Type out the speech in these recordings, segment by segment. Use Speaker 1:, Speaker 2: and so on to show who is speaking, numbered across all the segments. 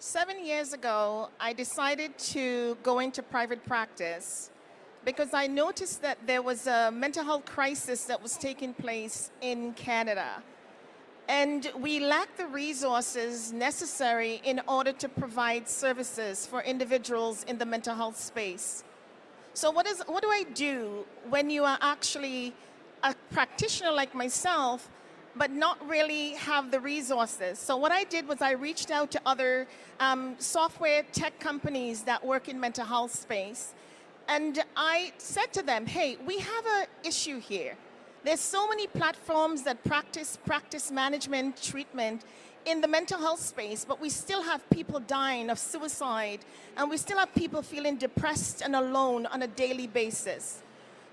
Speaker 1: 7 years ago, I decided to go into private practice because I noticed that there was a mental health crisis that was taking place in Canada. And we lacked the resources necessary in order to provide services for individuals in the mental health space. So what do I do when you are actually a practitioner like myself, but not really have the resources? So what I did was I reached out to other software tech companies that work in mental health space. And I said to them, hey, we have an issue here. There's so many platforms that practice management treatment in the mental health space, but we still have people dying of suicide, and we still have people feeling depressed and alone on a daily basis.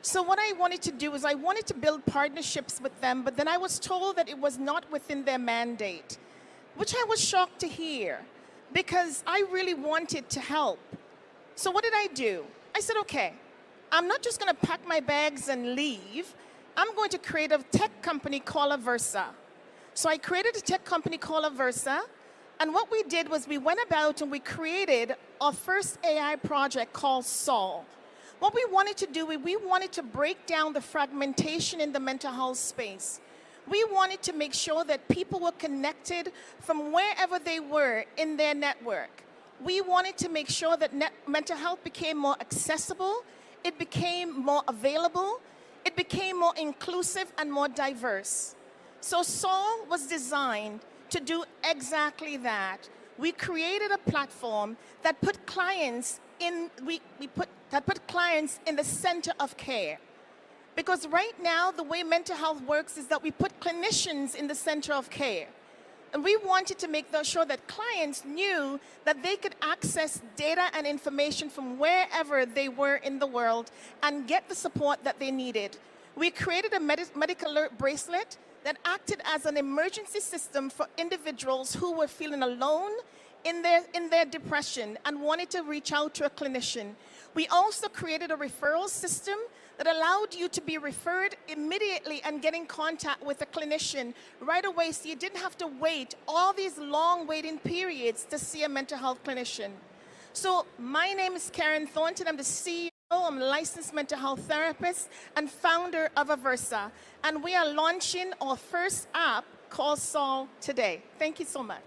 Speaker 1: So what I wanted to do is I wanted to build partnerships with them, but then I was told that it was not within their mandate, which I was shocked to hear because I really wanted to help. So what did I do? I said, okay, I'm not just going to pack my bags and leave. I'm going to create a tech company called Aversa. So I created a tech company called Aversa, and what we did was we went about and we created our first AI project called Sol. What we wanted to do, we wanted to break down the fragmentation in the mental health space. We wanted to make sure that people were connected from wherever they were in their network. We wanted to make sure that mental health became more accessible, it became more available, it became more inclusive and more diverse. So Sol was designed to do exactly that. We created a platform that put clients in, that put clients in the center of care. Because right now, the way mental health works is that we put clinicians in the center of care. And we wanted to make sure that clients knew that they could access data and information from wherever they were in the world and get the support that they needed. We created a medical alert bracelet that acted as an emergency system for individuals who were feeling alone in their depression and wanted to reach out to a clinician. We also created a referral system that allowed you to be referred immediately and get in contact with a clinician right away, so you didn't have to wait all these long waiting periods to see a mental health clinician. So my name is Karen Thornton. I'm the CEO. I'm a licensed mental health therapist and founder of Aversa. And we are launching our first app called Sol today. Thank you so much.